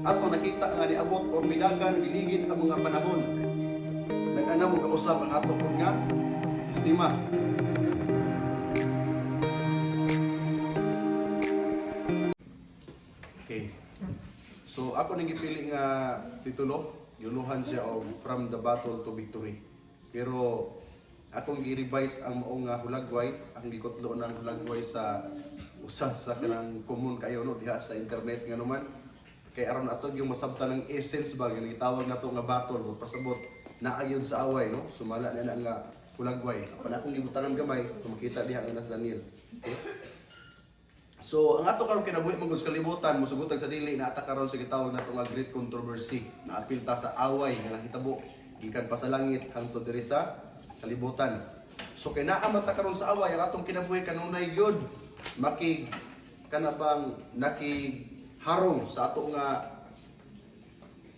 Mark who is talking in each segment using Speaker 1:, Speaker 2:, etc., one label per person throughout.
Speaker 1: ato nakita nga niabot o minagan giligid ang mga panahon. Nag-ana mo kausap ang ato kung nga sistema. Okay. So ako nang gipili nga titulo, yuluhan siya og From the Battle to Victory. Pero akong gi-revise ang maong nga hulagway, ang gikutlo ng hulagway sa usa sa kanang common kayo no diha sa internet nga naman. Kay aron ato yung masabtan ng essence ba nga gitawag nato nga battle o pasabot naayon sa away no. Sumala na nga hulagway. Apan akong gibutangan gamay, makita diha ang Nas Daniel. Okay? So, ang ato karon kinabuhi mong kalibutan, musugutag sa dili na ata karon sa gitawag nato nga great controversy. Naapilta sa away nga nahitabo gikan pa sa langit hangtod diri sa kalibutan. So kay naa man ta karon sa away ang atong kinabuhi kanunay gyud makig kanabang nakiharong sa ato nga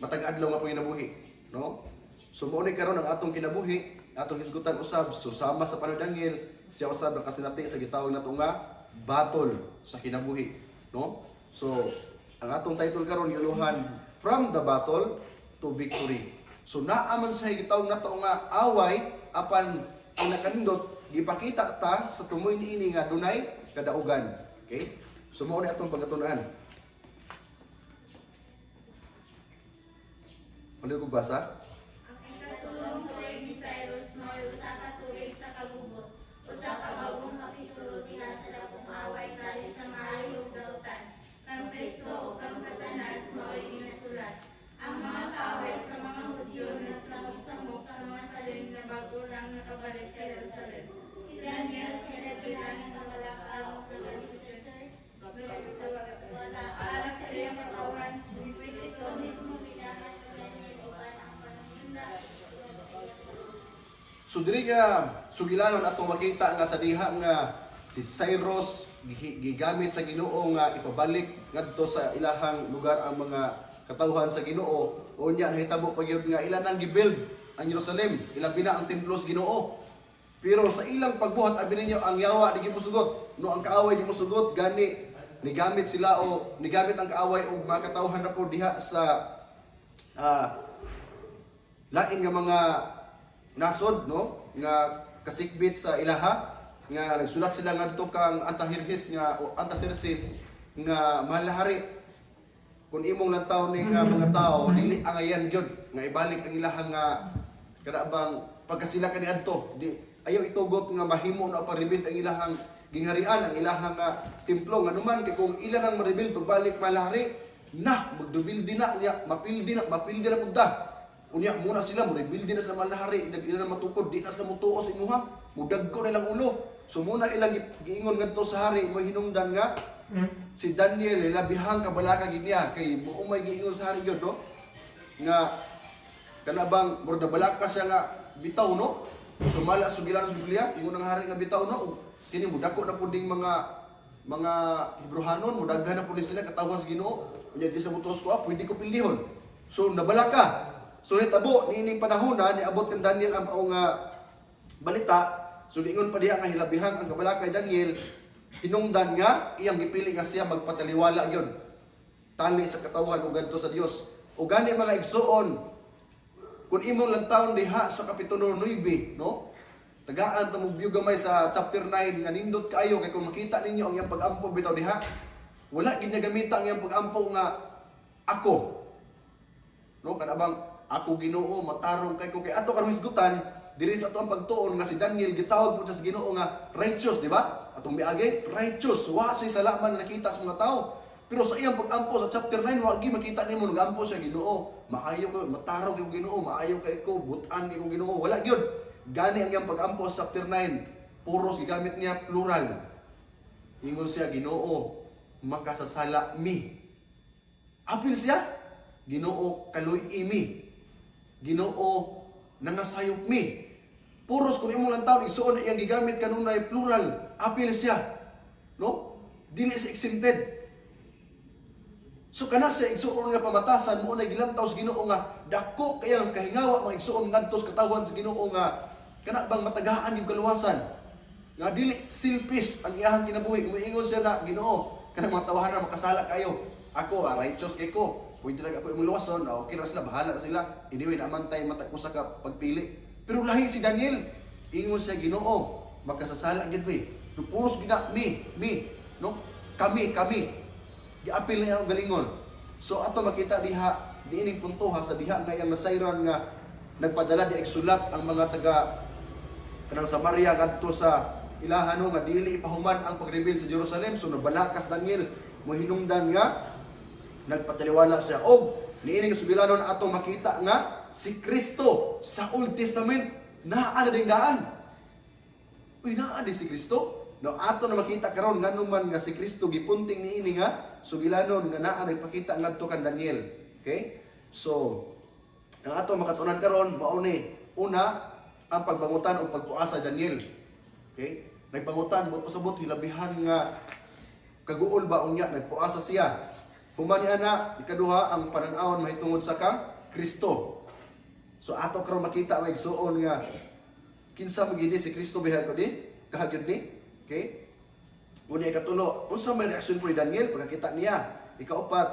Speaker 1: matag adlaw nga panginabuhi, no? So mao ni karon ang atong kinabuhi, atong hisgutan usab susama sa panadangil siya usab ang kasinati sa gitawag nato nga battle sa kinabuhi, no? So ang atong title karon yuluhan From the Battle to Victory. So naa man sa gitawag nato nga away apan ang nakanindot gipakita ta sa tumoy niini nga dunay kadaugan. Okay? So mao ni atong pagkatun-an. Ano ko basa?
Speaker 2: Ang ikatulong tuig ni Cyrus mo'y usa ka tuig sa kagubot. Usa ka bagong kapitulo diha sa dakong away kali sa maayong dautan. Kang Kristo o kang Satanas mo'y ginasulat. Ang mga kaaway sa mga Hudyo nagsamok-samok sa mga salin na bago lang nakabalik sa Jerusalem. Si Daniel sa Bilang na malakaw wala alak sa iyang katawan. Si Kristo mismo binahan ni Daniel uban ang panunginda.
Speaker 1: So diri nga sugilanon atong makita nga sa diha nga si Cyrus gigamit sa Ginoo nga ipabalik ngadto sa ilahang lugar ang mga katawhan sa Ginoo. Unya nahitabo pa gyud nga ila nang gibuild ang Jerusalem, ilabi na ang templo sa Ginoo. Pero sa ilang pagbuhat abi ninyo ang yawa di gimusugot, no ang kaaway di musugot gani nigamit sila o nigamit ang kaaway og mga katawhan na po diha sa lain nga mga nasod no nga kasikbit sa ilaha nga nagsulat sila ngadto kang Antahirhis nga o Antasersis nga malahari kung imong lantaw ni nga mga tao dili angayan gyud nga ibalik ang ilahang nga kanabang pagkasila kaniadto di ayaw itugot nga mahimo na pa-rebuild ang ilahang gingharian ang ilahang templo nga naman kay kung ilan ang ma-rebuild pagbalik malahari na magdubuild na unya mapildi na pugda. Unya muna sila mo rebuild na sa malahari ila na matukod di na sila mutuos imuha mudagko na lang ulo. So muna ilang giingon ngadto sa hari mo hinungdan nga si Daniel labihang kabalaka gid niya kay buong may giingon sa hari gyud no nga kanabang murag balaka siya nga bitaw no. Sumala sugilan sa Biblia ingon ang hari nga bitaw no kini mudako na puding mga Hebrehanon mudaghan na pud sila katawhan sa Ginoo unya di sa mutuos ko pwede ko pilihon. So nabalaka. So nitabo niining panahon na niabot kang Daniel ang maong balita. So ingon pa diha nga hilabihang ang kabalaka kay Daniel hinungdan nga iyang gipili nga siya magpataliwala gyud tali sa katawhan ug gadto sa Dios. O gani mga igsuon kung imong lantawon diha sa kapitulo 9 no tagaan ta mo view gamay sa chapter 9 nga nindot kaayo kay kung makita ninyo ang iyang pag-ampo bitaw diha wala gid niya gamita ang iyang pag-ampo nga ako no kanabang ako Ginoo matarong kay kung kay ato karon hisgutan diri sa ato ang pagtuon nga si Daniel gitawag pud sa Ginoo nga righteous di ba atong miagi righteous wa siya salaman na nakita sa mga tao pero sa iyang pag-ampo sa chapter 9 wa gyud makita nimo nag-ampo siya Ginoo maayo ko matarong kay Ginoo maayo kay ko butan kay ko Ginoo wala gyud gani ang iyang pag-ampo sa chapter 9 puros gigamit niya plural ingon siya Ginoo makasasala mi apil siya Ginoo kaluy imi Ginoo nangasayop mi puros kung imong lang taon isuon iyang gigamit kanunay plural apil siya no dili siya exempted. So kana sa igsuon nga pamatasan mo na gilantaw sa Ginoo nga dako kay ang kahingawa mga igsuon ngadto sa katawhan sa Ginoo nga kana bang matagaan yung kaluwasan nga dili selfish ang iyahang kinabuhi. Umiingon siya nga Ginoo kanang mga tawahan ra makasala kayo ako righteous kay ko pwede lang ako imong luwason, okay ra sila, bahala na sila. Anyway, naman tayo matag usa ka pagpili. Pero lahi si Daniel, ingon siya Ginoo, makasasala gid we. Puros gina me, no? Kami. Giapil niya ang galingon. So ato makita diha, diining punto ha sa diha nga yang nasayran nga nagpadala di igsulat ang mga taga kanang Samaria ngadto sa ilahan nga dili ipahuman ang pagrebuild sa Jerusalem. So nabalakas Daniel mo hinungdan nga nagpataliwala siya og niining subilanon ato makita nga si Kristo sa Old Testament naa na ding daan. Uy, naa di si Kristo. No, ato na makita karon nganuman nga si Kristo gipunting niini nga sugilanon nga naa nagpakita ngadto kan Daniel. Okay? So, ang ato makatunan karon mao ni una ang pagbangutan o pagpuasa Daniel. Okay? Nagpangutan mo pasabot hilabihan nga kaguol ba unya nagpuasa siya. Human ana ikaduha ang panan-awon mahitungod sa kang Kristo. So ato karon makita ang igsuon nga kinsa magidi si Kristo bihag ko di kahagyod ni. Okay? Una ikatulo, unsa may reaksyon po ni Daniel pagkakita niya. Ikaupat,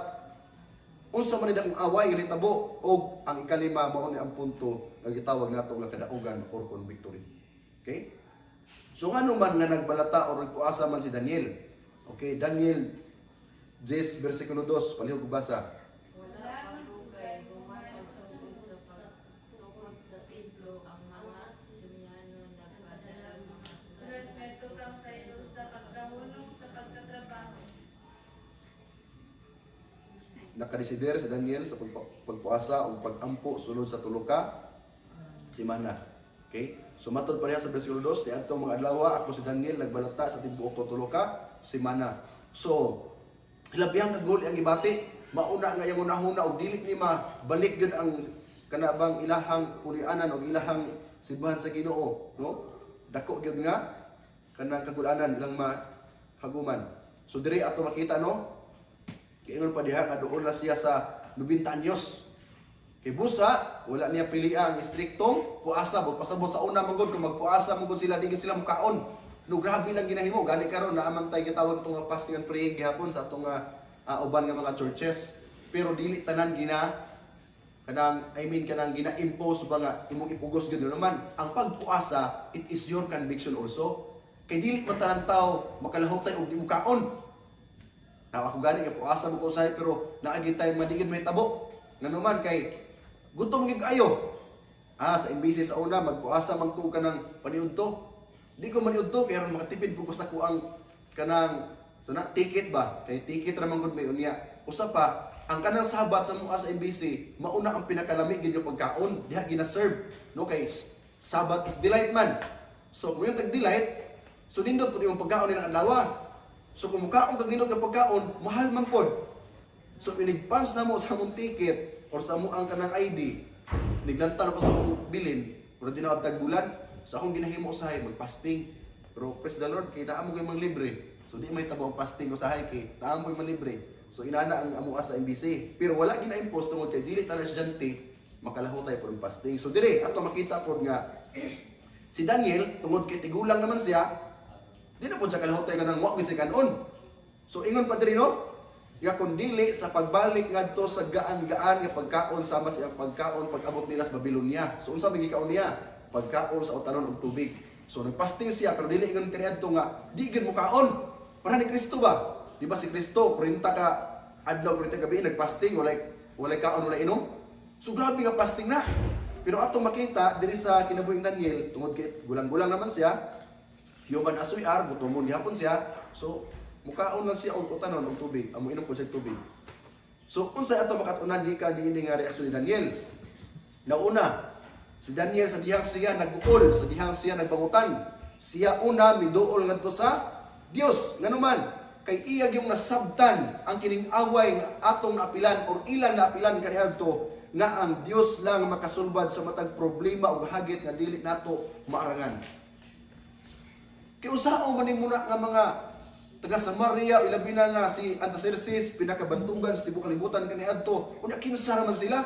Speaker 1: unsa man dakong away nga nitabo og ang ikalima mao ni ang punto nga gitawag nato nga kadaugan or victory. Okay? So ngano man nga nagbalata o nagpuasa man si Daniel. Okay, Daniel 10 bersikulo 2 palihog basa.
Speaker 2: Wala manugay gumatagsugon sa pagtukod sa templo ang mga Simeano nagpadala mga sulat ngadto kang Cyrus sa pagkahunong sa pagtatrabaho.
Speaker 1: Nakadesider si Daniel sa pagpuasa o pagampo sulod sa tulo ka semana. Okay? So matod pa niya sa bersikulo 2, ni adtong mga adlaw ako si Daniel nagbalata sa tibuok tulo ka semana. So hilabihang kagul ang gibati, mauna nga yung unahuna o dili ni mabalik gud ang kanabang ilahang pulianan o ilahang simbahan sa Ginoo, no? Dako gyud nga kanang kagulanan ilang mahaguman. So diri ato makita no, kiingon pa diha nga doon la siya sa 90 anyos. Kay busa wala niya pilia ang istriktong puasa, pasabot sa una manggod kung magpuasa manggod sila dili sila mukaon. No, grabe lang ginahimo. Gani karon na amang tayo gitawag itong fasting and praying gihapon sa itong uban nga mga churches. Pero dili tanan kanang gina-impose ba nga imong ipugos gud naman. Ang pagpuasa, it is your conviction also. Kay dili man tanan tawo makalahok tayo og di mo kaon. Ako gani kay puasa mo ko usahay pero naagi tayo madigid may tabo. Nganuman kay gutom gyud kayo. Sa imbisi sa una magpuasa man ko kanang paniudto. Di ko maniud to kaya makatipid ko sa kuang kanang ticket ba? Kay ticket ra man gud may unya. Usa pa, ang kanang sabat sa mga sa MBC, mauna ang pinakalami gid yung pagkaon, diha gina-serve. No kay sabat is delight man. So kung yung tag-delight, so nindot pud yung pagkaon nilang adlaw. So kung mukaon tag nindot nga pagkaon, mahal man pod. So inigpans na mo sa mong ticket or sa mo ang kanang ID, niglantan ko sa mong bilin, pero di na tag-bulan. So akong ginahimo usahay mag-fasting. Pero praise the Lord kay naa mo gyud mang libre. So di may tabo ang fasting usahay kay naa mo mang libre. So inana ang amo sa MBC. Pero wala gina-impose tungod kay dili ta estudyante makalaho tayo por fasting. So dire ato makita pod nga si Daniel tungod kay tigulang naman siya, di na pod siya kalahot tayo nang wa gyud siya kanon. So ingon pa diri no, ya kun dili sa pagbalik ngadto sa gaan-gaan nga pagkaon sama sa iyang pagkaon pag-abot nila sa Babylonia. So unsa may gikaon niya? Pagkaon sa utanon og tubig. So nagpasting siya pero dili ingon kaniadto nga di gid mo kaon. Para ni Kristo ba? Di ba si Kristo 40 ka adlaw 40 gabi nagpasting walay kaon walay inom. So grabe nga fasting na. Pero atong makita diri sa kinabuhing Daniel tungod kay gulang-gulang naman siya. Human as we are, gutomon gihapon siya. So mukaon lang siya og utanon og tubig, amo inom ko siya tubig. So unsay ato makatunan gikan niini nga reaksyon ni Daniel? Nauna, si Daniel sa dihang siya nagbuol, sa dihang siya nagpangutan. Siya una miduol ngadto sa Dios. Nganuman kay iya gyud nasabtan ang kining away nga atong naapilan or ilang naapilan kaniadto nga ang Dios lang makasulbad sa matag problema ug hagit nga dili nato maarangan. Kay usaon man muna nga mga taga Samaria ilabi na nga si Artaxerxes pinakabantugan sa tibuok kalibutan kaniadto unya kinsa man sila.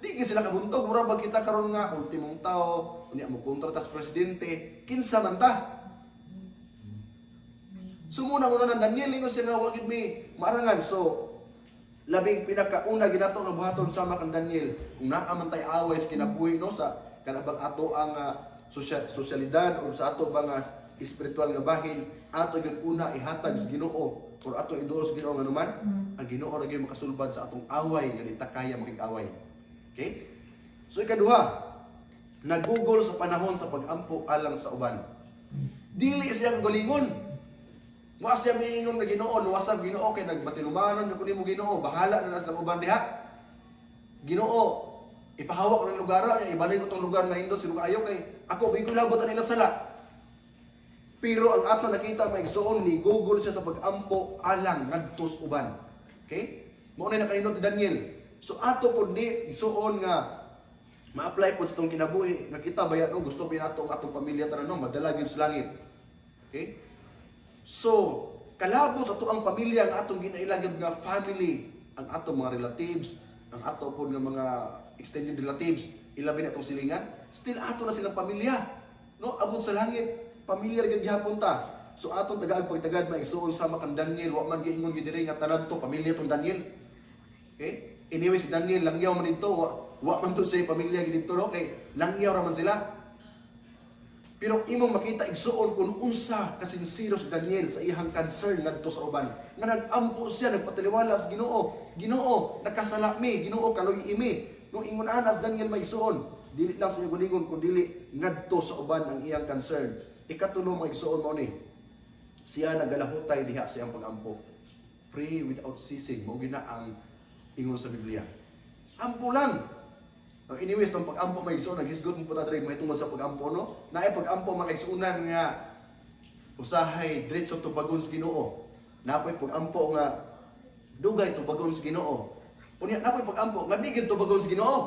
Speaker 1: Di sila kabuntog, mura ba kita karon nga ultimong tao, unya mo kontra tas presidente, kinsa man ta? Sumuna mo na Daniel ingon siya nga wa gid mi maarangan. So labing pinakauna ginato nga buhaton sama kang Daniel kung naa man tay away sa kinabuhi no sa kanabang ato ang sosyalidad o sa ato bang espiritual nga bahin ato gyud una ihatag sa Ginoo or ato idol sa Ginoo nga naman ang Ginoo ra gyud makasulbad sa atong away nga di ta kaya makig-away. Okay? So ikaduha, nagugol sa panahon sa pag-ampo alang sa uban. Dili siya galingon. Wa siya miingon na Ginoo, luwasag Ginoo kay nagmatilumanon ko nimo Ginoo, bahala na nas ng uban diha. Ginoo, ipahawak ng lugar niya, ibalay ko tong lugar nga indot sino kaayo kay ako bigo labot ang ilang sala. Pero ang ato nakita maigsuon ni gugol siya sa pag-ampo alang ngadto sa uban. Okay? Mao na nakainot ni Daniel. So ato pud ni isuon nga ma-apply po sa itong kinabuhi nga kita bayan gusto pinato ang atong pamilya tanan no madala gyud sa langit. Okay? So, kalabot sa ang pamilya ang atong ginailang nga family, ang atong mga relatives, ang ato po ng mga extended relatives, ilabi na itong silingan, still ato na silang pamilya. No? Abot sa langit, pamilya rin gihapon ta. So, atong tagaag pagtagad, maigsuon sama kang Daniel, wa man giingon gidiri nga tanan to, pamilya tong Daniel. Okay? Anyway, si Daniel, langyaw man dito, wa man to siya pamilya dito, no? Kay langyaw raman sila. Pero imong makita igsuon kung unsa kasinsiro si Daniel sa iyang concern ngadto sa uban. Nga nag-ampo siya, nagpataliwala sa Ginoo. Ginoo, nakasala mi, Ginoo kaluy imi. Nung ingon anas Daniel maigsuon, dili lang sa gulingon kun dili ngadto sa uban ang iyang concern. Ikatulo maigsuon mao ni. Siya nagalahutay diha sa iyang pag-ampo. Pray without ceasing. Mao gina ang ingon sa Biblia. Ampo lang. Anyways, ng pag-ampo may igsoon, naghisgot mo po na may tungkol sa pag-ampo, no? Naay pag-ampo mga igsuunan nga usahay diretso tubagon sa Ginoo. Napoy pag-ampo nga dugay tubagon sa Ginoo. Unya napoy pag-ampo nga di gyud tubagon sa Ginoo.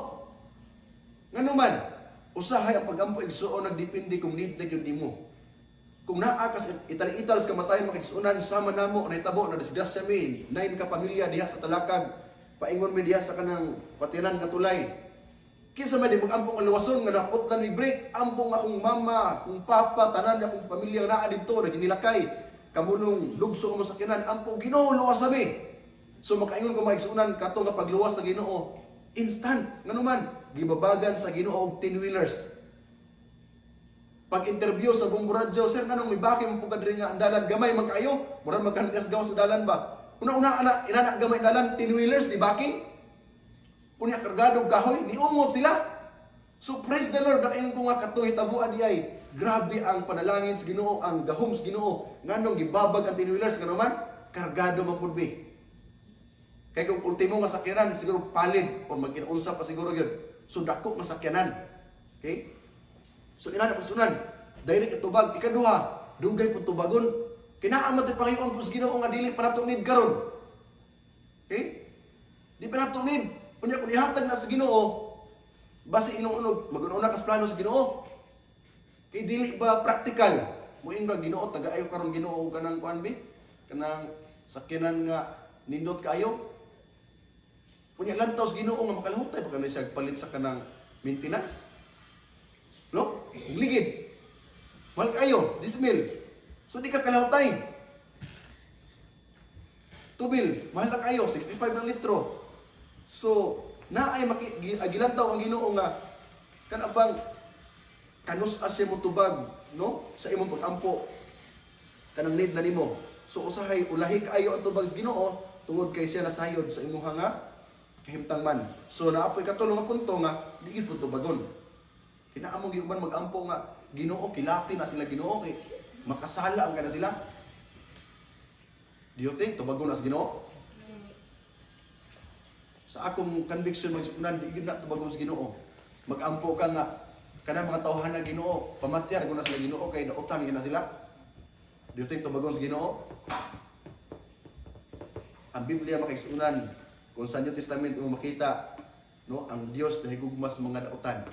Speaker 1: Ngano man, usahay ang pag-ampo igsuon nagdepende kung need na gyud nimo. Kung naa ka ital-ital sa kamatayon mga igsuunan sama namo na itabo na disgrasya mi, nain ka pamilya diha sa talakag, paingon mi diha sa kanang patiran nga tulay. Kinsa man di mag-ampong aluwason nga naputlan ni break, ampong akong mama, akong papa, tanan akong pamilya nga naa didto naginilakay. Kamunong lugso mo sa kinan, ampong Ginoo luwas mi. So makaingon ko maigsunan kato nga pagluwas sa Ginoo, instant ngano man gibabagan sa Ginoo og 10-wheelers. Pag-interview sa buong radyo, sir nganong may baki mo pugad rin nga ang dalan gamay man kayo, mura magkandas gaw sa dalan ba? Una-una ana inanak gamay dalan 10-wheelers di baki. Punya kargadong kahoy, niungot sila. So praise the Lord, na ko nga katuhi tabuan di ay, grabe ang panalangin sa Ginoo, ang gahom sa Ginoo, nganong gibabag ang 10-wheelers, nga naman, kargado man pud bi. Kaya kung ultimo nga sakyanan, siguro palid, o magkinaunsa pa siguro yun. So dako nga sakyanan. Okay? So inana pagsunan, direct itubag, ikaduha, dugay pud tubagon, kinaamat ang Panginoon po sa Ginoo nga dili pa nato need karon. Okay? Di pa nato need. Kunya kung ihatag na sa Ginoo, base inuunog, mag-una ka sa plano sa Ginoo. Kay dili ba practical? Muing ba Ginoo tagaayo karon Ginoo kanang kuan bi? Kanang sakyanan nga nindot kaayo. Kunya lantaw sa Ginoo nga makalahutay pa kanay siya palit sa kanang maintenance. No? Ligid. Mahal kayo, dismil. So di ka kalahutay. Tubil, mahal na kayo, 65 ng litro. So, naay agilan daw ang Ginoo nga kanabang kanus asya mo tubag, no? Sa imong pag-ampo kanang need na nimo. So usahay ulahi kaayo ang tubag sa Ginoo tungod kay siya nasayod sa imong nga kahimtang man. So naapoy katulong nga punto nga di gid pud tubagon. Kinaamong giuban mag-ampo nga Ginoo kilati na sila Ginoo kay makasala ang kana sila. Do you think tubagon na sa Ginoo? Sa akong conviction magsunan di gid na tubagon sa Ginoo. Mag-ampo ka nga kanang mga tawhan na Ginoo, pamatyar guna sila Ginoo kay nautan gina sila. Do you think tubagon sa Ginoo? Ang Biblia makaigsunan kung sa New Testament mo makita no ang Dios nahigugmas mga dautan.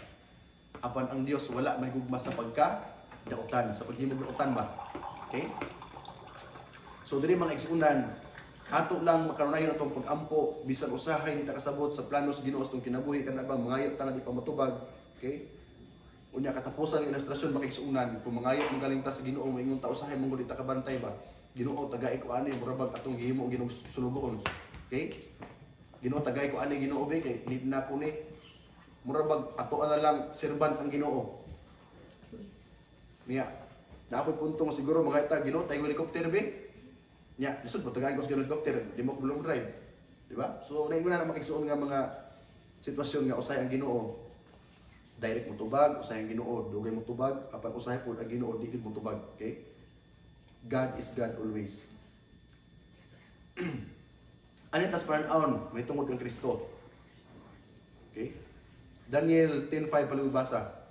Speaker 1: Apan ang Dios wala mahigugmas sa pagka-dautan, sa paghimog dautan ba? Okay? So diri mga igsunan ato lang makarunayon atong pag-ampo bisan usahay ni kasabot sa plano sa Ginoo sa kinabuhi kanabang mangayo ta nga di pa matubag. Okay? Unya katapusan ng ilustrasyon makigsuunan kung mangayo mo galing ta sa Ginoo moingon ta usahay mong di ta kabantay ba. Ginoo tagay ko ani murabag atong gihimo Ginoo sulugon. Okay? Ginoo tagay ko ani Ginoo be kay need na ko ni mura bag ato na lang servant ang Ginoo. Niya. Na ako'y punto nga siguro mga ita Ginoo tayo helicopter be. Niya, lisod mo tagay ko sa helicopter, di mo bulong drive. Di ba? So naingon na makigsuon nga mga sitwasyon nga usay ang Ginoo. Direct mo tubag, usay ang Ginoo, dugay mo tubag, apan usay pud ang Ginoo di gid mo tubag, okay? God is God always. Anitas paranaon, may tungod kang Kristo. Okay? Daniel 10:5 palibasa.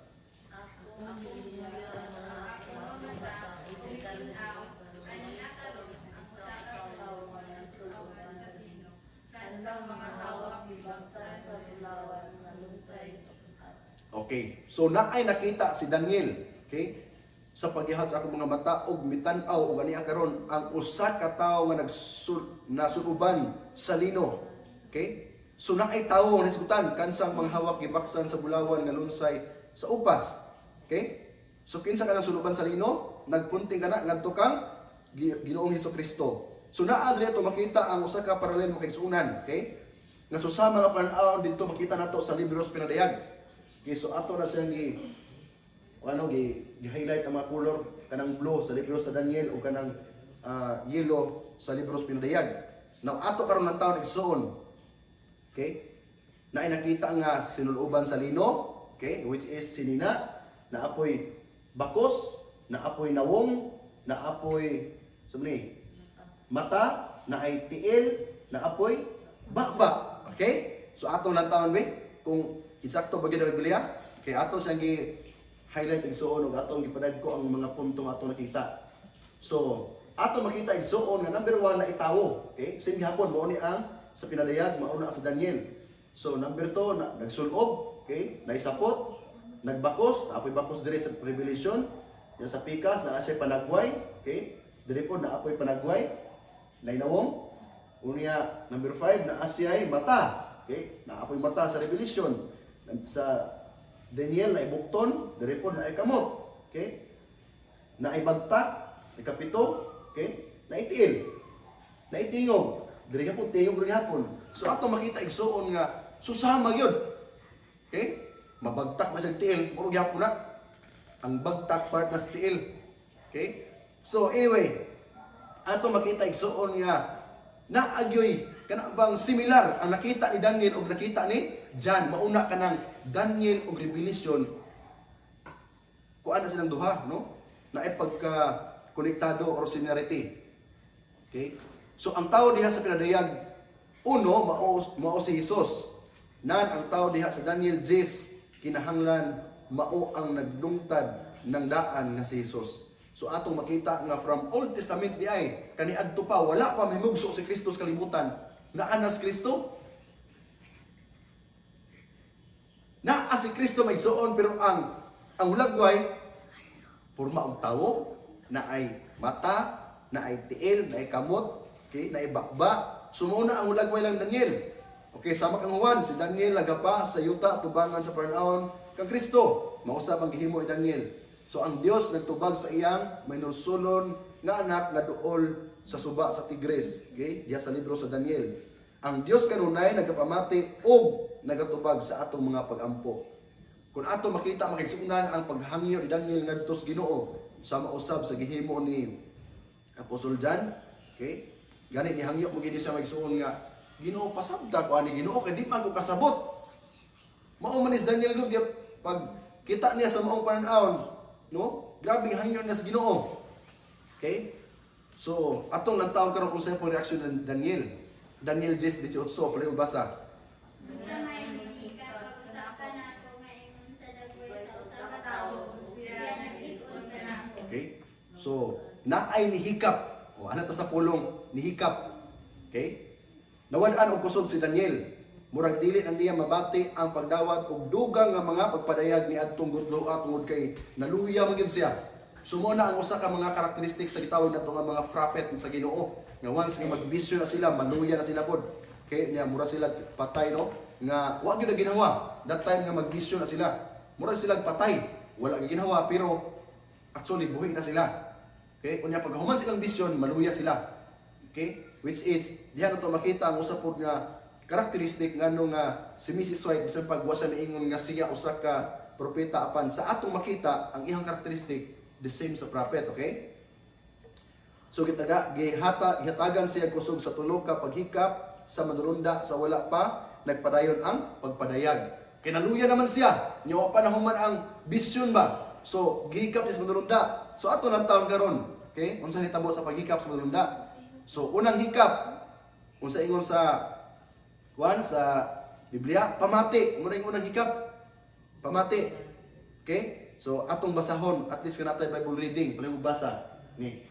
Speaker 1: Okay. So naay nakita si Daniel, okay? Sa paghihad sa akong mga mata og mitan-aw og aniya karon ang usa ka tawo nga nasunuban sa lino. Okay? So naay tawo nga nasigutan kansang manghawak gibaksan sa bulawan nga lunsay sa upas. Okay? So kinsa ka nang sunuban sa lino? Nagpunting kana ngadto kang Ginoong Hesukristo. So naa diri to makita ang usa ka paralel makigsunan, okay? Nga susama nga plan-aw didto makita nato sa libros pinadayag. Okay, so ato na siyang gi-highlight ang mga color kanang blue sa libros sa Daniel o kanang yellow sa libros pinadayag. Now ato karon ng taon igsuon. Okay? Naay nakita nga sinuluban sa lino, okay, which is sinina, na apoy bakos, na apoy nawong, na apoy sumni mata, na ay tiil, na apoy bakba. Okay? So ato ng taon be kung insakto ba gid ang Biblia, kay ato siyang gi-highlight igsuon ug ato gipadagko ang mga punto nga ato nakita. So, ato makita igsuon nga number 1 na itawo, okay? Same gihapon mao ni ang sa pinadayag, mao na sa Daniel. So, number 2 na nagsulob, okay? Naisapot, nagbakos, apoy bakos dire sa Revelation. Yan sa Pikas na siya panagway, okay? Dire po na apoy panagway. Nainawong. Unya number 5 na asyay mata, okay? Na apoy mata sa Revelation. Sa Daniel na ibukton, dire po na ikamot, okay? Na ibagtak, ikapito, okay? Na itiil, na itingog, dire ka po tingog dire hapon. So ato makita igsuon nga susama gyud. Okay? Mabagtak man sa tiil, puro gyapon na. Ang bagtak part na sa tiil. Okay? So anyway, ato makita igsuon nga naagyoy kana bang similar ang nakita ni Daniel ug nakita ni John. Mauna kanang Daniel ug Revelation kuan na silang duha, no? Naay pagka konektado or similarity. Okay? So ang tao diha sa pinadayag uno mao si Jesus. Nan ang tao diha sa Daniel 10 kinahanglan mao ang nagdungtad ng daan nga si Jesus. So atong makita nga from Old Testament di ay kaniadto pa wala pa mahimugso si Kristo sa kalibutan. Naa si Kristo. Naa si Kristo magsuon pero ang hulagway porma og tawo na ay mata, na ay tiil, na ay kamot, okay, na ay bakba. Sumuna ang hulagway lang Daniel. Okay, sama kang Juan, si Daniel lagapa sa yuta tubangan sa paranaon kang Kristo. Mausab ang gihimo ni Daniel. So ang Dios nagtubag sa iyang may nulsulon nga anak nga duol sa suba sa Tigres. Okay? Diya sa libro sa Daniel. Ang Dios kanunay nagapamati og nagatubag sa atong mga pagampo. Kung ato makita makigsunan ang paghangyo ni Daniel ngadto sa Ginoo sa mausab sa gihimo ni Apostol John, okay? Gani gihangyo mo gid siya magsuon nga Ginoo pasabta ko ani Ginoo kay di man ko kasabot. Mao man is Daniel gud pag kita niya sa maong panahon, no? Grabe hangyo niya sa Ginoo. Okay? So, atong lang taon karon kung sa po reaksyon ni Daniel. Daniel 10:18 pala basa.
Speaker 2: Sa may manika pag-usapan nato nga ingon sa dagway sa usa ka tawo, siya nag-ikot ka na.
Speaker 1: Okay? So, naay nihikap. O ana ta sa pulong nihikap. Okay? Nawad-an og kusog si Daniel. Murag dili ang diya mabati ang pagdawat og dugang nga mga pagpadayag ni adtong gudloa tungod kay naluya man gyud siya. Sumuna ang usa ka mga karakteristik sa gitawag nato nga mga prophet sa Ginoo. Nga once nga magbisyo na sila, maluya na sila pod. Okay, nya mura sila patay no nga wa gyud na ginawa. That time nga magbisyo na sila. Mura sila patay. Wala gyud ginawa pero actually buhi na sila. Okay, unya pag human silang bisyon, maluya sila. Okay? Which is diha nato makita ang usa pod nga karakteristik ngano nga si Mrs. White bisan pagwasa niingon nga siya usa ka propeta apan sa atong makita ang iyang karakteristik the same sa prophet, okay? So gihatagan siya kusog sa tulo ka paghikap sa manulunda sa wala pa nagpadayon ang pagpadayag. Kinaluya naman siya, niya panahon man ang vision ba. So gihikap niya sa manulunda. So ato lang taon karon, okay? Unsa nitabo sa paghikap sa manulunda? So unang hikap unsa ingon sa sa Biblia, pamati. Muna yung unang hikap, pamati. Okay? So, atong basahon, at least kanatay Bible reading, paling basa. Ni.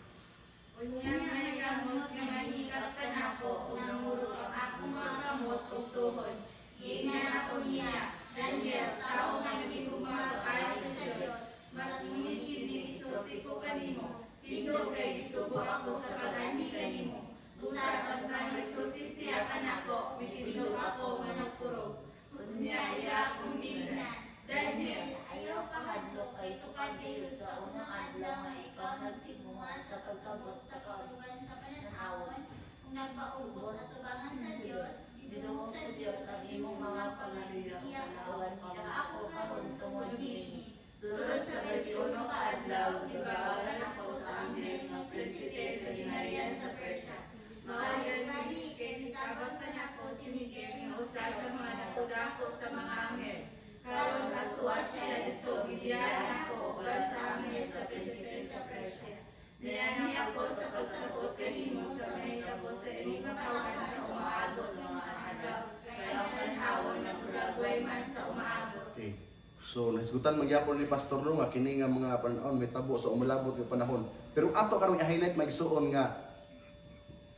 Speaker 2: Unya may kamot nga mahikat ka nako, ug nangurot ang akong mga kamot ug tuhod. Giingnan ako niya, Daniel, tao nga nagigugma ayo sa Dios. Matungid kini isulti ko kanimo. Tindog kay gisugo ako sa pag-anhi kanimo. Usa samtang nagsulti siya kanako, mitindog ako nga nagpurog. Unya iya akong tingnan. Daniel,
Speaker 3: ayaw kahadlok kay sukad kayo sa unang adlaw nga ikaw nagtiguan sa pagsabot sa kaudugan sa pananawon kung nagpaubos sa tubangan sa Dios, gidungog sa Dios ang imong mga pangalila o panawan niya ako karon tungod niini.
Speaker 2: sulod sa 21 ka adlaw, ibabagan ako sa anghel ng prinsipe sa dinarian sa Persia. Maayon gani kay nitabang kanako si Miguel nga usa sa mga nakudako sa mga anghel. Karon atuwa siya dito, gibiyahan ako para sa anghel sa prinsipe sa Persia. Nayani ako sa pagsabot kanimo sa mahitabo sa imong katawan sa umaabot ng mga adlaw. Kaya ang panahon nagulagway man sa umaabot.
Speaker 1: Okay. So, nasigutan magyapon ni Pastor Ro nga kini nga mga panahon may tabo sa umalabot nga panahon. Pero ato karong i-highlight magsuon nga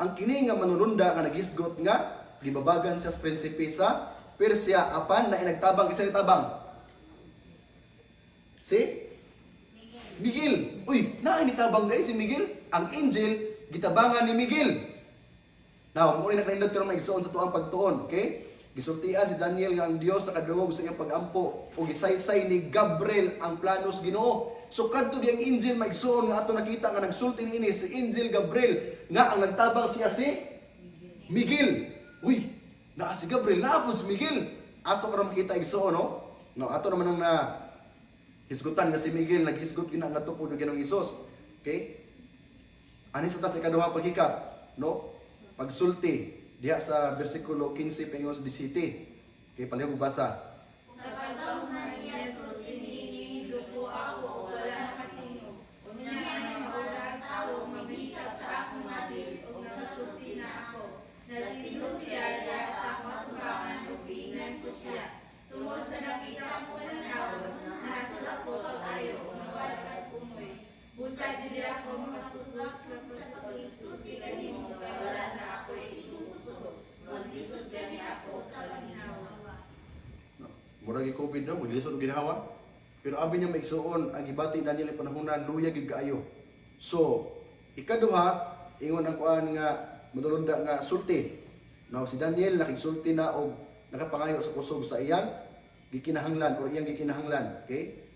Speaker 1: ang kini nga manulunda nga nagisgot nga gibabagan siya sa prinsipe sa Persia apan na nagtabang isa ni tabang. Si Miguel. Uy, na ni tabang dai si Miguel. Ang angel gitabangan ni Miguel. Now, mo ni nakaindot karon magsuon sa tuang pagtuon, okay? Gisultian si Daniel nga ang Dios sa kadungog sa iyang pagampo o gisaysay ni Gabriel ang planos Ginoo. So kadto di ang angel magsuon nga ato nakita nga nagsulti niini si angel Gabriel nga ang nagtabang siya si Miguel. Uy, naa si Gabriel, naa po si Miguel. Ato karon makita igsuon no? No, ato naman ang na hisgutan nga si Miguel naghisgot gina nga tupo ng Ginoong Hesus. Okay? Ani sa tas ikaduha paghikap, no? Pagsulti diha sa bersikulo 15 paingon sa 17. Okay, palihog basa.
Speaker 2: Sa pagkahuman niya sulti niini, duko ako o wala nakatingog. Unya ay maulang tao mabihikap sa akong nabil o nagasulti na ako. Nalilino siya dahil sa akong atubangan o biingnan ko siya. Tungkol sa nakita ko ng naon, nasal ako pag-ayo o nawalan kumoy. Busa dili ako makasugot sa pagsulti kanimo kaya wala na ako inuusog. Maglisod gani ako sa paginawa.
Speaker 1: Murag COVID no, maglisod og ginhawa. Pero abi niya maigsuon ang gibati Daniel ang panahonan luya gid kaayo. So, ikaduha ingon ang kuan nga madulunda nga sulti. Now si Daniel nakigsulti na og nakapangayo sa kusog sa iyang gikinahanglan o iyang gikinahanglan, okay?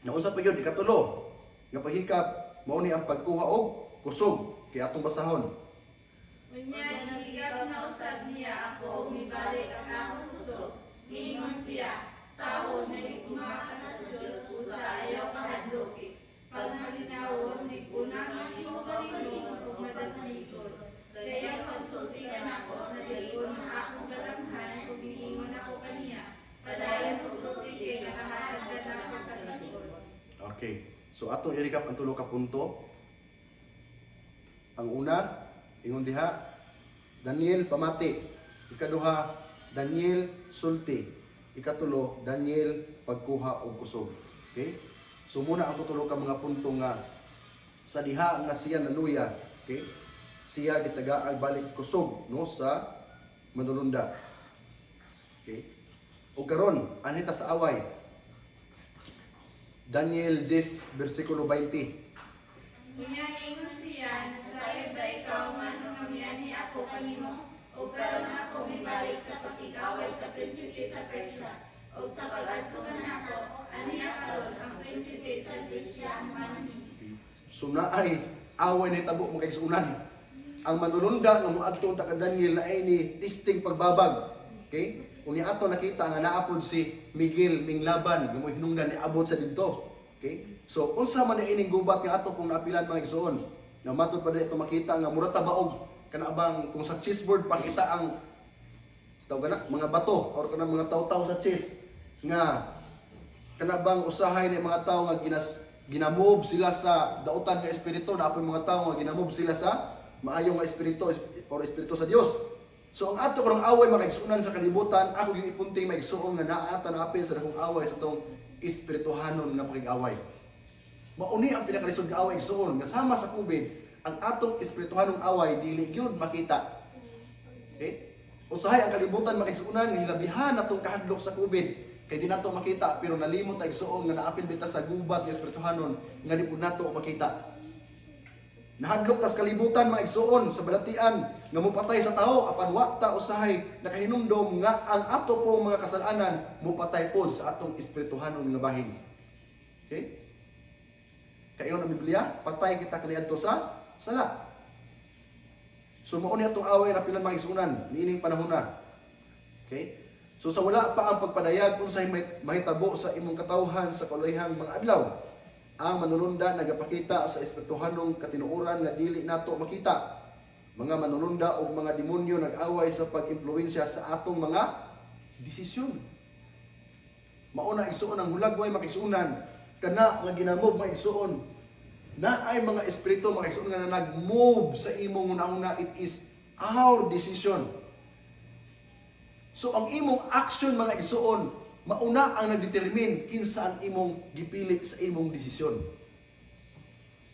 Speaker 1: Naunsa pa gyud ikatulo nga paghikap mao ni ang pagkuha og kusog kay atong basahon.
Speaker 2: Unya, nahigap na usab niya ako, mibalik ang akong kusog. Miingon siya, tao, naliguma ka na sa Diyos, usa ayaw kahadlokit. Pag malinawon, unang imo kalingon ug madaslikod. Sa iyang pagsulti ka nako, naligon ang akong galamhan ug miingon ako kaniya. Padayon ko sulti kay nakahatag ka na ako kalikod.
Speaker 1: Okay. So atong i-recap ang tulo ka punto. Ang una, ingon diha, Daniel pamati. Ikaduha, Daniel sulti. Ikatulo, Daniel pagkuha og kusog. Okay? So muna ang tutulo ka mga punto nga sa diha nga siya naluya, okay? Siya gitagaag balik kusog no sa manulunda. Okay? O karon, anita sa away. Daniel 10 versikulo 20.
Speaker 2: Unya ingon siya, nasayo ba ikaw ngano nga miani ako kanimo? O karon ako mibalik sa pakigaway sa prinsipe sa Persia. O sa pag-adtuhan ako, aniya karon ang prinsipe sa Persia manhi.
Speaker 1: So naay away ni tabo magkaigsunan. ang manulunda nga moadtong ta ka Daniel na ay ni testing pagbabag. Okay? Uni ato nakita nga naapod si Miguel Minglaban nga mo hinungdan ni abot sa didto. Okay? So unsa man ining gubat nga ato kung naapilan mga igsoon. Nga matud pa dito makita nga mura ta baog kana bang kung sa chessboard pakita ang mga bato or kana mga taw-taw sa chess nga kana bang usahay ni mga tao nga ginamove sila sa dautan nga espiritu na apoy mga tao nga ginamove sila sa maayong nga espiritu or espiritu sa Dios. So ang ato karong away makaigsuonan sa kalibutan, ako gyud ipunting maigsuon nga naa ta naapil sa dakong away sa tong espirituhanon nga pakig-away. Mauni ang pinakalisod nga away igsuon nga sama sa COVID, ang atong espirituhanong away dili gyud makita. Okay? Usahay ang kalibutan makaigsuonan nga hilabihan natong kahadlok sa COVID kay di nato makita pero nalimot ta igsuon nga naapil bita sa gubat nga espirituhanon nga di pud nato makita. Nahadlok tas kalibutan mga igsuon sa balatian nga mupatay sa tao apan wa ta usahay nakahinumdom nga ang ato pong mga kasalanan mupatay pod sa atong espirituhanon nga bahin. Okay? Kayo ang Biblia, patay kita kaniadto sa sala. So mao ni atong away na pilan mga igsuonan niining panahon na. Okay? So sa wala pa ang pagpadayag unsay mahitabo sa imong katawhan sa kalayhang mga adlaw, ang manulunda nagapakita sa espirituhanong katinuoran nga dili nato makita. Mga manulunda o mga demonyo nag-away sa pag-impluwensya sa atong mga desisyon. Mauna igsuon ang hulagway makisuunan kana nga ginamove maigsuon. Na ay mga espiritu makisuon nga nag-move sa imong una-una, it is our decision. So ang imong action mga igsuon mauna ang nagdetermine kinsa ang imong gipili sa imong desisyon.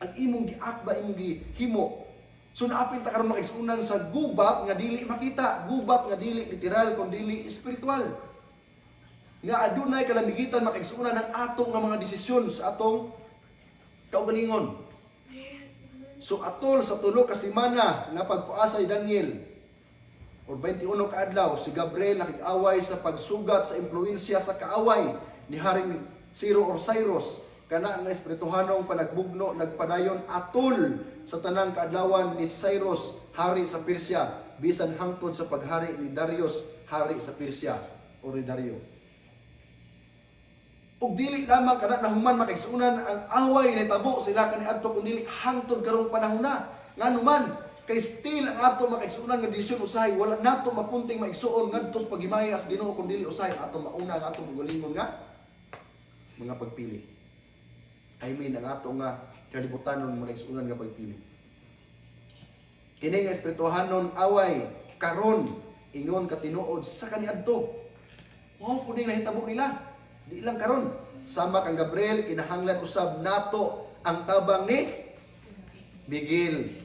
Speaker 1: Ang imong giakba, imong gihimo. So naapil ta karon makaigsuonan sa gubat nga dili makita, gubat nga dili literal kun dili espiritual. Nga adunay kalamigitan makaigsuonan ang atong nga mga desisyon sa atong kaugalingon. So atol sa tulo ka semana nga pagpuasay Daniel o 21 kaadlaw, si Gabriel nakig-away sa pagsugat sa impluwensya sa kaaway ni Haring Ciro or Cyrus. Kana nga espirituhanong panagbugno nagpadayon atol sa tanang kaadlawan ni Cyrus, hari sa Persia, bisan hangtod sa paghari ni Darius, hari sa Persia o ni Dario. Ug dili lamang kana nahuman makaigsuonan ang away ni tabo sila kaniadto kun dili hangtod karong panahon na. Nganuman kay still ang ato makaigsuonan nga desisyon usahay wala nato mapunting maigsuon ngadto sa paghimayas as Ginoo kun dili usahay ato mauna ang ato magalingon nga mga pagpili. I mean ang ato nga kalibutanon makaigsuonan nga pagpili. Kini nga espirituhanon away karon ingon katinuod sa kaniadto. Wow kuning nahitabo nila. Di lang karon sama kang Gabriel kinahanglan usab nato ang tabang ni Miguel.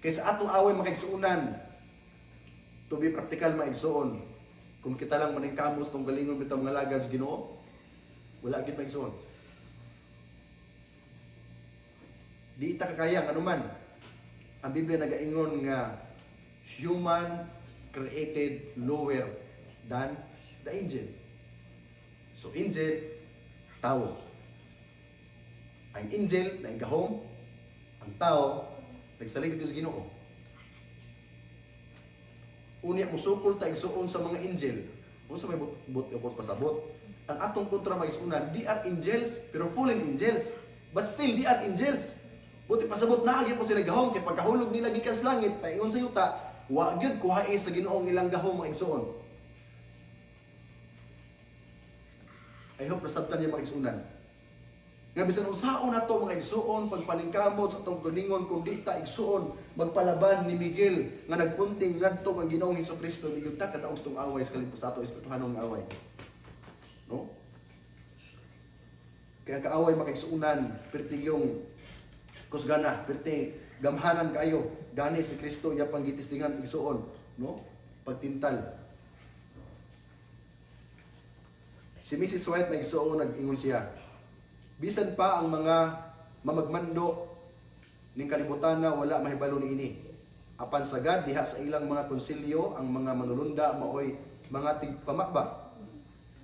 Speaker 1: Kaysa atong away makaigsuonan, to be practical maigsuon. Kung kita lang maningkamos tong galingon bitaw nga lagad sa Ginoo, wala gid maigsuon. Di ita kakaya anuman. Ang Biblia nagaingon nga human created lower than the angel. So angel, tao. Ang angel na igahom, ang tao nagsalig dito sa Ginoo. Unya musukol ta igsuon sa mga angel. Unsa may but pasabot? Ang atong kontra maigsuonan, they are angels pero fallen angels. But still they are angels. Buti pasabot na gyud po sila gahom kay pagkahulog nila gikan sa langit paingon sa yuta, wa gyud kuhae sa Ginoo ilang gahom maigsuon. I hope nasabtan niya maigsuonan. Nga bisan unsaon nato mga igsuon pagpaningkamot sa atong tulingon kung di ta igsuon magpalaban ni Miguel nga nagpunting ngadto ang Ginoong Hesukristo di gyud ta kadaog tong away sa kalipos sa ato espirituhanong away. No? Kaya kaaway makaigsuonan perting yung kusgana, perting gamhanan kayo gani si Kristo iya panggitistingan igsuon, no? Pagtintal. Si Mrs. White nagsuon nag-ingon siya. Bisan pa ang mga mamagmando ning kalibutan na wala mahibalo niini. Apan sagad diha sa ilang mga konsilyo ang mga manulunda maoy mga tigpamakba.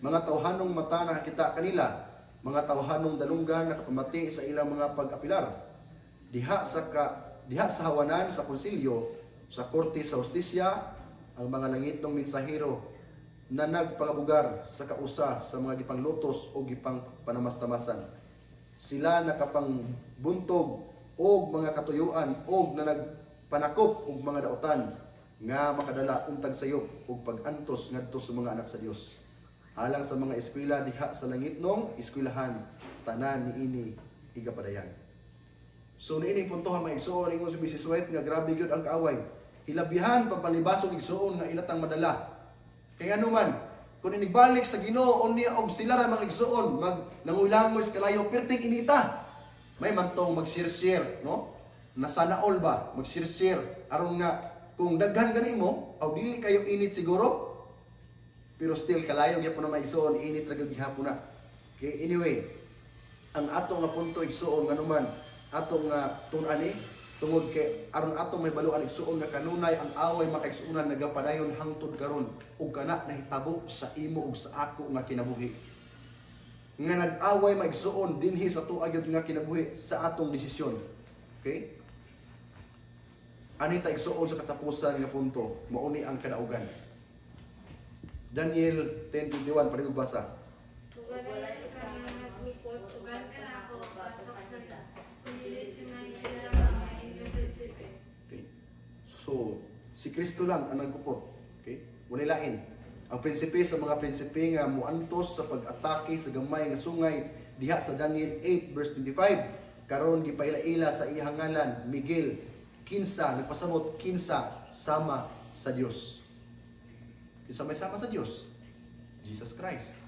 Speaker 1: Mga tawhanong mata nakakita kanila, mga tawhanong dalunggan nakapamati sa ilang mga pag-apilar. diha sa hawanan sa konsilyo sa korte sa hustisya ang mga nangitnong mensahero na nagpangabugar sa kausa sa mga gipanglutos o gipang panamastamasan. Sila nakapangbuntog og mga katuyuan og na nagpanakop og mga dautan nga makadala untag sayop og pag-antos ngadto sa mga anak sa Dios. Alang sa mga eskwela diha sa langitnong eskwelahan tanan niini igapadayan. So niini punto ha maigsuon ingon si Mrs. White nga grabe gyud ang kaaway. Hilabihan papalibasog igsuon nga ilatang madala. Kay ano man kung inigbalik sa Ginoo niya og sila ra mga igsuon nangulangoy sa kalayo perting inita. May mantong mag-share, no? Nasana all ba? Mag-share aron nga kung daghan gani mo aw dili kayo init siguro pero still kalayo gyapon na maigsuon init ra gyud gihapon na. Okay, anyway, ang ato nga punto igsuon nganuman ato nga tun-ani tungod kay aron ato may baluan igsuon nga kanunay ang away makaigsuonan nagapadayon hangtod karon ug kana nahitabo sa imo ug sa ako nga kinabuhi. Nga nag-away maigsuon dinhi sa tuwa gyud nga kinabuhi sa atong desisyon. Okay? Ani ta igsuon sa katapusan nga punto, mao ni ang kadaugan. Daniel 10:21 pareho basa.
Speaker 2: Ugan ka nga naglupot, ugan ka na ako, patok sa kundi si Maria mga inyong prinsipe.
Speaker 1: Okay. So, si Kristo lang ang nagkupot. Okay? Wala lain. Ang prinsipe sa mga prinsipe nga muantos sa pag-atake sa gamay nga sungay diha sa Daniel 8 verse 25 karon gipaila-ila sa iyang ngalan Miguel kinsa nagpasabot kinsa sama sa Dios. Kinsa may sama sa Dios? Jesus Christ.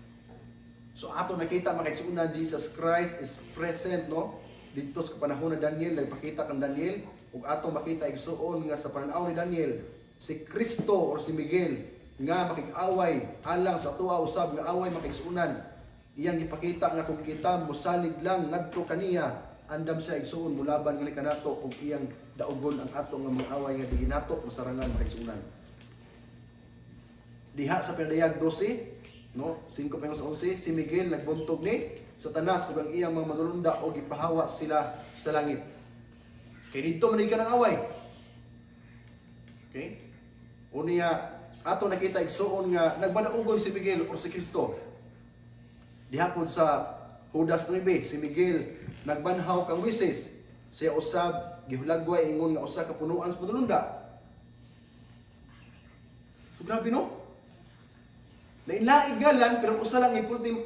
Speaker 1: So ato nakita makaigsuonan Jesus Christ is present, no? Dito sa panahon na Daniel nagpakita kang Daniel ug ato makita igsuon nga sa pananaw ni Daniel si Kristo or si Miguel nga makig-away alang sa tuwa usab nga away makigsuunan iyang gipakita nga kung kita mosalig lang ngadto kaniya andam siya igsuon mulaban ngali kanato ug iyang daugon ang ato nga mga away nga diginato masarangan makigsuunan. Diha sa pinadayag 12 no 5:11 si Miguel nagbuntog ni Satanas ug ang iyang mga manulunda og gipahawa sila sa langit. Kay dito man ka ng away. Okay? Unya ato nakita igsuon nga nagbanaugon si Miguel o si Kristo. Dihapon sa Judas 9, si Miguel nagbanhaw kang wises. Siya usab gihulagway ingon nga usa ka punuan sa manulunda. So grabe no? Lain-laing ngalan pero usa lang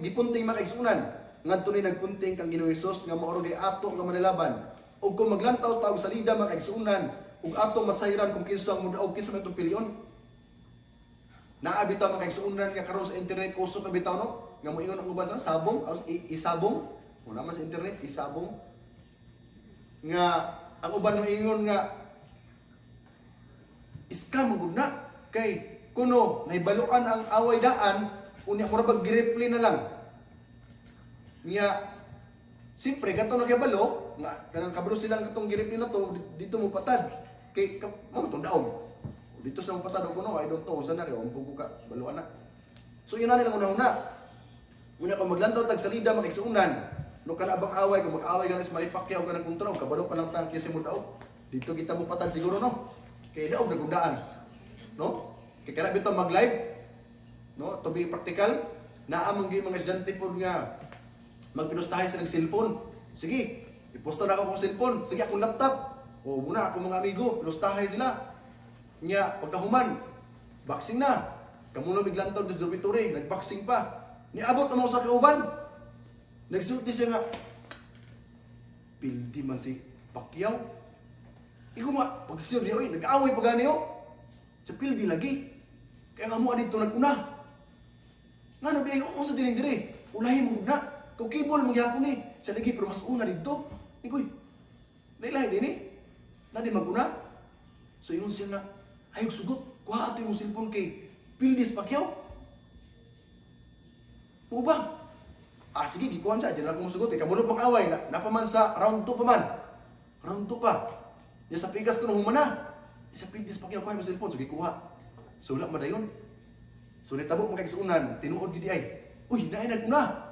Speaker 1: gipunting makaigsunan. Ngadto ni nagpunting kang Ginoong Hesus nga mao di ato nga manalaban. Ug kung maglantaw tawag sa lida makaigsunan ug ato masayran kung kinsa mo daog kinsa man itong pilion. Naabitaw mga kaigsuunan nga karon sa internet uso ka bitaw no nga moingon ang uban sa sabong isabong una man sa internet isabong nga ang uban moingon nga scam gud na kay kuno nahibaluan ang away daan unya mura bag gi-reply na lang nya simpre kato nagabalo nga kanang kabalo silang katong gi-reply na to dito mo patad kay mo tong daog dito sa mga patado ko no, I don't know, saan na kayo, ang pugo ka, baluan na. So yun na nilang una-una. Una kung maglantaw tag salida, makiksuunan. No ka na abang away, kung mag-away ka na sa Maripakyaw ka ng kontrol, kabalo pa lang tang kisi mo daog. Dito kita mo patad siguro no. Kaya daog nagundaan. No? Kaya kana bitaw mag-live. No? To be practical. Naamang gyud mga estudyante pod nga magpinustahay sa cellphone. Sige, iposta na ako kong cellphone. Sige akong laptop. O muna ako mga amigo, pinustahay sila. Nya pagkahuman, boxing na. Kamuno miglantaw sa dormitory, nagboxing pa. Niabot ang sa kauban. Nagsulti siya nga. Pildi man si Pacquiao. Ikaw nga, pag siya niya, nag-aaway pa gani sa pildi lagi. Kaya nga mo dito nag-una. Nga nabihay ko sa dining-diri. Ulahin mo na. Kung kibol, magyapon ni. Siya lagi, pero mas una dito. Ikoy, nailahin din eh. Nadi mag-una. So yun siya nga, ayog sugot, kuha atin mong cellphone kay Pildis Pacquiao. O ba? Sige, gikuhan siya, dyan lang kong sugot. Kamunod pang away, napaman sa round 2 pa man. Round 2 pa. Yan sa pigas ko nung humana. Sa Pildis Pacquiao, kuha yung cellphone, so gikuha. So wala madayon. So nitabo mga kaigsuunan, tinuod gidi ay. Uy, naay nag-una.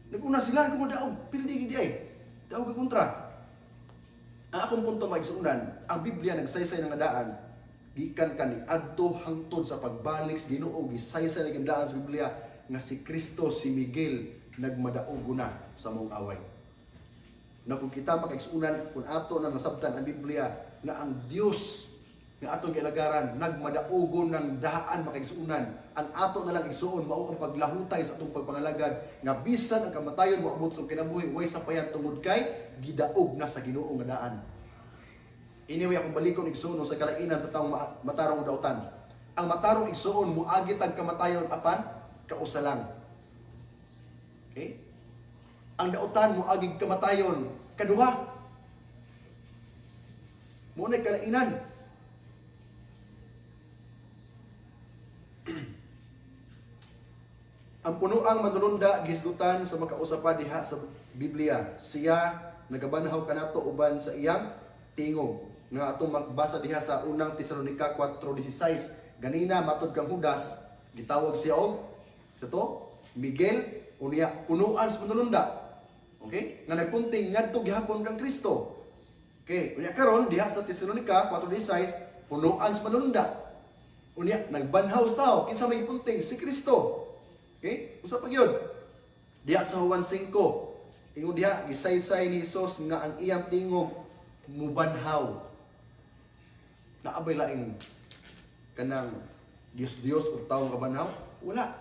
Speaker 1: Nag-una sila, kung daog, Pildi gidi ay. Daog ka kontra. Ang akong punto maigsuunan, ang Biblia nagsaysay ng daan gikan kani adto hangtod sa pagbalik sa Ginoo, gisaysay ng daan sa Biblia nga si Kristo, si Miguel nagmadaugo na sa mong away. Na kung kita makaigsuunan, kung ato na nasabtan ang Biblia nga ang Dios nga atong gilagaran nagmadaugon ng daan makaigsuunan, ang ato na lang igsuon mao ang paglahutay sa atong pagpangalagad nga bisan ang kamatayon moabot sa kinabuhi way sapayan tungod kay gidaog na sa Ginoo nga daan. Anyway, akong balikon igsuon sa kalainan sa taong matarong dautan. Ang matarong igsuon moagi tag kamatayon apan kausa lang. Okay? Ang dautan moagi kamatayon kaduha. Mo na kalainan. Ang punuang manulunda gisgutan sa makausapan diha sa Biblia. Siya nagabanhaw kanato uban sa iyang tingog. Nga atong magbasa diha sa unang Tesalonica 4:16. Ganina matud kang Judas, gitawag siya og to Miguel unya punuan sa manulunda. Okay? Nga nagpunting ngadto gihapon kang Kristo. Okay, unya karon diha sa Tesalonica 4:16 punuan sa manulunda. Unya nagbanhaw sa tao kinsa may punting si Kristo. Okay? Usa pa gyud. Diha sa Juan 5, ingon diha gisaysay ni Hesus nga ang iyang tingog mubanhaw. Naabay laing kanang Dios o taong kabanhaw? Wala.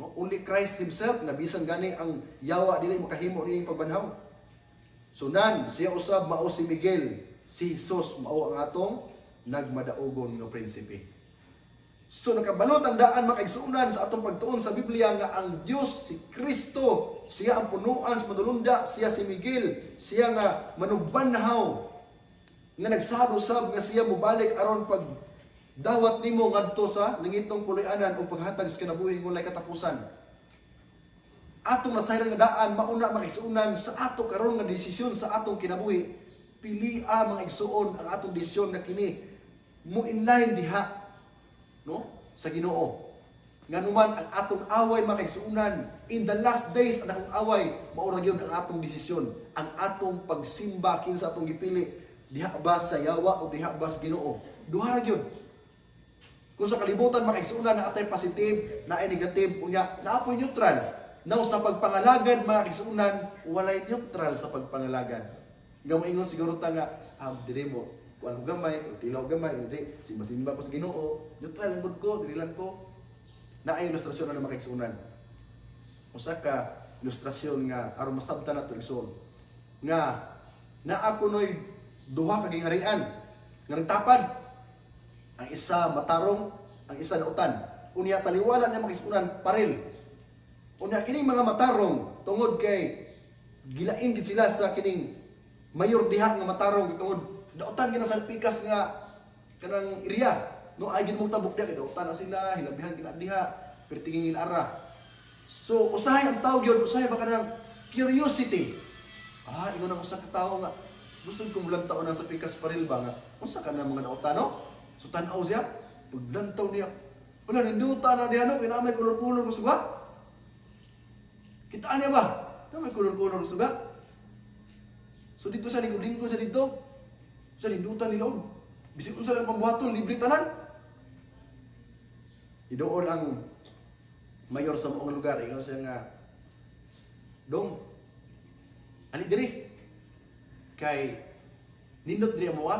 Speaker 1: No? Only Christ himself na bisan gani ang yawa dili makahimo nining pagbanhaw. Sunan siya usab mao si Miguel, si Hesus mao ang atong nagmadaugon nga prinsipe. So nakabalot ang daan makaigsuunan sa atong pagtuon sa Biblia nga ang Dios si Kristo, siya ang punuan sa madulunda, siya si Miguel, siya nga manugbanhaw nga nagsabot-sab nga siya mobalik aron pag dawat nimo ngadto sa langitong puloy-anan o paghatag sa kinabuhi walay katapusan. Atong nasayran nga daan mauna makaigsuunan sa ato karon nga desisyon sa atong kinabuhi. Pilia mga igsuon ang atong desisyon nga kini mo inline diha no sa Ginoo. Nganuman ang atong away makaigsuunan in the last days ang atong away mao ra gyud ang atong desisyon, ang atong pagsimba kinsa atong gipili diha ba sa yawa o diha ba sa Ginoo. Duha ra gyud. Kung sa kalibutan makaigsuunan na atay positive, na ay negative, unya naapoy neutral. Now sa pagpangalagad makaigsuunan walay neutral sa pagpangalagad. Nga moingon siguro ta nga dire mo kuan gamay, tilaw gamay, hindi simba-simba ko sa Ginoo, neutral lang gud ko, dili lang ko. Naay ilustrasyon na makaigsuunan. Usa ka ilustrasyon nga aron masabtan nato igsoon. Nga naa kunoy duha ka gingharian nga nagtapad. Ang isa matarong, ang isa dautan. Unya taliwala niya makaigsuunan paril. Unya kining mga matarong tungod kay gilain gid sila sa kining mayor diha nga matarong tungod dautan gina sa pikas nga kanang area no ay gid mong tabok diha kay dautan na sila hilabihan gina diha pertingin ara. So usahay ang tao gyud, usahay ba kanang curiosity. Ingon ang usa ka tawo nga gusto ko mulantaw na sa pikas paril ba nga unsa ka na mga dautan no? So tan-aw siya paglantaw niya wala ninduta na diha no kay na may kulor-kulor mo suga. Kitaan niya ba? Na may kulor-kulor mo suga. So dito sa lingkod-lingkod sa dito sa lindutan nila on. Bisig unsa lang pambuhaton libre tanan. Idool ang mayor sa moong lugar ingon siya nga dong ali diri kay nindot diri mo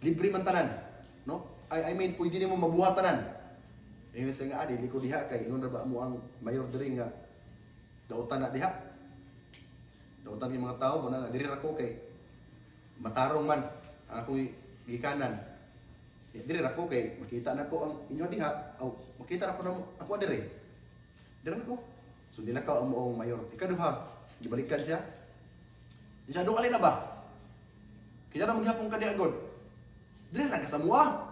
Speaker 1: libre man tanan no I mean pwede nimo mabuhat tanan. Ingon siya nga dili ko diha kay ingon ra ba mo ang mayor diri nga dautan na diha. Dautan yung mga tao mo na diri ra ko kay matarong man ang ako'y gikanan. Diri ra ko kay makita na ko ang inyo diha. Makita na ko na ako diri. Diri na ko. So di na ka ang moong mayor. Ikaduha, gibalikan siya. Siya dong alin na ba? Kita na maghapon ka di agod. Diri lang ka sa mua.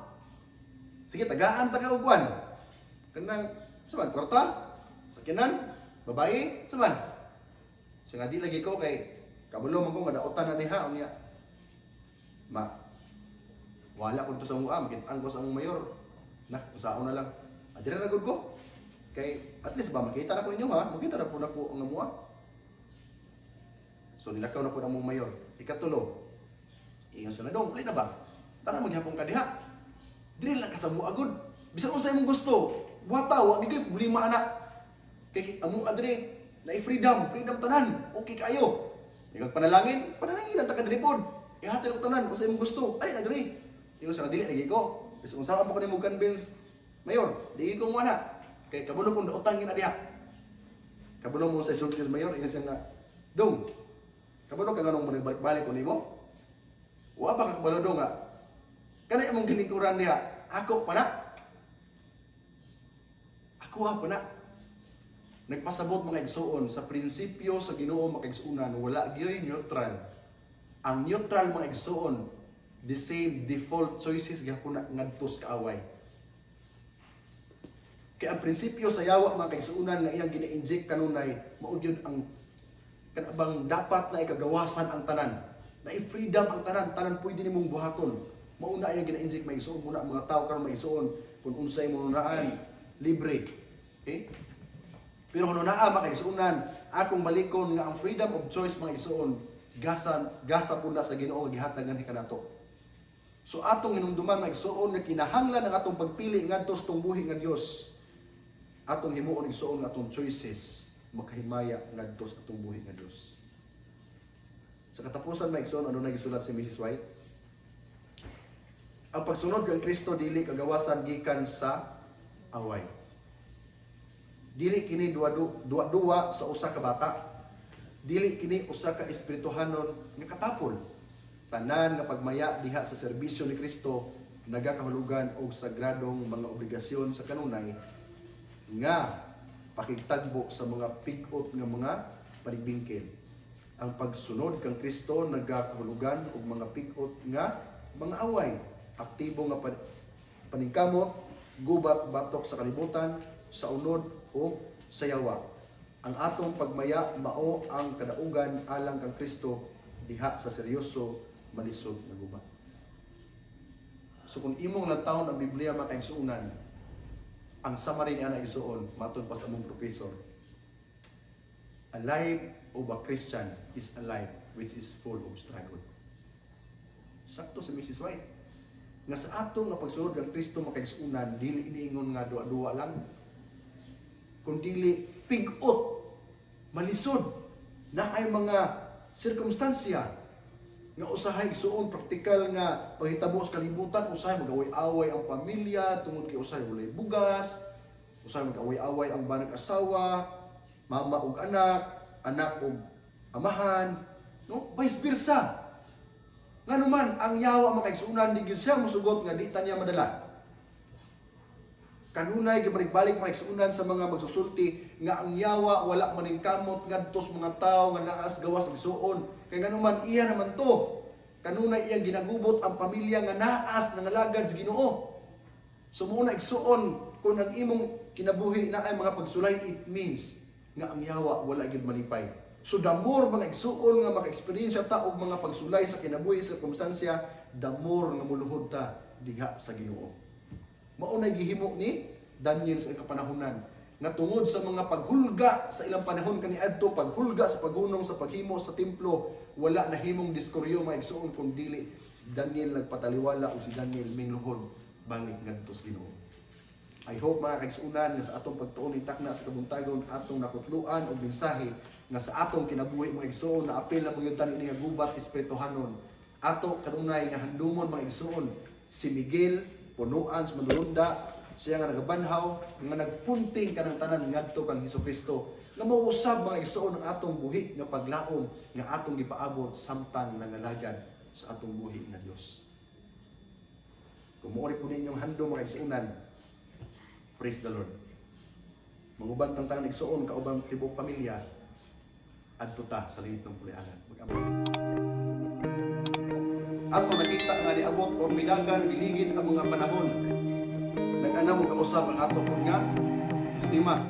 Speaker 1: Sige, tagaan taga-ugwan. Kanang saman kwarta, sakinan, babae, saman. Siya nga di lagi ko kay kabalo man ko nga dautan na diha unya. Wala ko to sa mua, makita ko sa mayor. Na, usaon na lang. Adira na gud ko. Kay at least ba makita na ko inyo ha, makita na po na ko ang mua. So nilakaw na po ang mayor. Ikatulo, ingon siya na dong, alin na ba? Tara maghapon ka diha. Dili lang kasamo agud. Bisan unsa imong gusto, buhata wa gid problema ana. Kay amo adre na freedom tanan. Okay kayo. Ingon panalangin ang taga diri pod. Ihatid ko tanan unsa imong gusto. Ay na diri. Ingon siya dili lagi ko. Bisan unsa pa ko nimo convince, mayor, dili ko mo ana. Kay kabalo kong utang gina diha. Kabalo mo sa sulti sa mayor, ingon siya nga, dong. Kabalo ka ganong balik-balik ko nimo? Wa ba ka kabalo dong nga? Kana imong ginikuran diha, ako pa na. Ako pa na. Nagpasabot mga igsuon sa prinsipyo sa Ginoo makaigsuonan wala gyoy neutral. Ang neutral mga igsuon the same default choices gyapon na ngadtos kaaway. Kaya ang prinsipyo sa yawa mga kaigsuonan nga iyang gina-inject kanunay mao gyud ang kanabang dapat na ikagawasan ang tanan. Na i-freedom ang tanan pwede nimong buhaton. Mao na iyang gina-inject mga igsuon muna mga tao karon mga igsuon kung unsay mo naan libre. Okay? Pero kung naa makaigsuonan, akong balikon nga ang freedom of choice mga igsuon, gasa puna sa Ginoo nga gihatag ngadto kanato. So atong hinumduman mga igsuon nga kinahanglan ang atong pagpili ngadto sa buhi nga Dios. Atong himuon igsuon nga atong choices makahimaya ngadto sa atong buhi nga Dios. Sa katapusan mga igsuon, ano na gisulat si Mrs. White? Ang pagsunod kang Kristo dili kagawasan gikan sa away. Dili kini duwa sa usa ka bata. Dili kini usa ka espirituhanon nga katapol. Tanan nga pagmaya diha sa serbisyo ni Kristo nagakahulugan og sagradong mga obligasyon sa kanunay nga pakigtagbo sa mga pig-ot nga mga panigbingkil. Ang pagsunod kang Kristo nagakahulugan og mga pig-ot nga mga away, aktibo nga paningkamot, gubat batok sa kalibutan, sa unod o sa yawa. Ang atong pagmaya mao ang kadaugan alang kang Kristo diha sa seryoso malisod nga gubat. So kung imong lantawon ang Biblia makaigsuonan, ang summary niya na igsuon matud pa sa among professor, a life of a Christian is a life which is full of struggle. Sakto si Mrs. White nga sa ato nga pagsunod kang Kristo makaigsuonan dili iniingon nga duwa-duwa lang, kundi pig-ot, malisod, na ay mga sirkumstansya nga usahay igsuon praktikal nga paghitabo sa kalibutan, usahay mag-away-away ang pamilya tungod kay usahay walay bugas, usahay mag-away-away ang banag asawa, mama ug anak ug amahan, no? Vice versa. Nganuman ang yawa makaigsuonan di gyud siya mosugot nga di ta niya madala. Kanunay gibalik-balik makaigsuonan sa mga magsusulti nga ang yawa wala maningkamot ngadtos mga tao nga naas gawas igsuon. Kay nganuman iya naman to. Kanunay iyang ginagubot ang pamilya nga naas nangalagad sa Ginoo. So muna igsuon kung ang imong kinabuhi na ay mga pagsulay, it means nga ang yawa wala gyud malipay. So the more mga igsuon nga maka-experience ta og mga pagsulay sa kinabuhi sa sirkumstansya, the more nga muluhod ta diha sa Ginoo. Maunay gihimo ni Daniel sa kapanahonan nga tungod sa mga paghulga sa ilang panahon kaniadto, paghulga sa paghunong sa paghimo sa templo, wala nahimong diskoryo maigsuon kun dili si Daniel nagpataliwala o si Daniel mingluhod bangit ngadto sa Ginoo. I hope mga kaigsuonan nga sa atong pagtuon itakna sa kabuntagon atong nakutluan og mensahe nga sa atong kinabuhi mga igsuon na apil na magyutan ini nga gubat espirituhanon. Ato kanunay nga handumon mga igsuon si Miguel punuan sa madulunda, siya nga nagabanhaw, nga nagpunting kanang tanan ngadto kang Hesukristo, nga mauusab mga igsuon ang atong buhi nga paglaom nga atong gipaabot samtang nangalagad sa atong buhi nga Dios. Kung maori po ninyong handom mga igsuonan, praise the Lord. Manguban tang tanang igsuon kaubang tibok pamilya, adto ta sa lingitong pulianan. Ato nakita nga niabot o minagan biligid ang mga panahon. Nag-ana mo kausap ang ato nga sistema.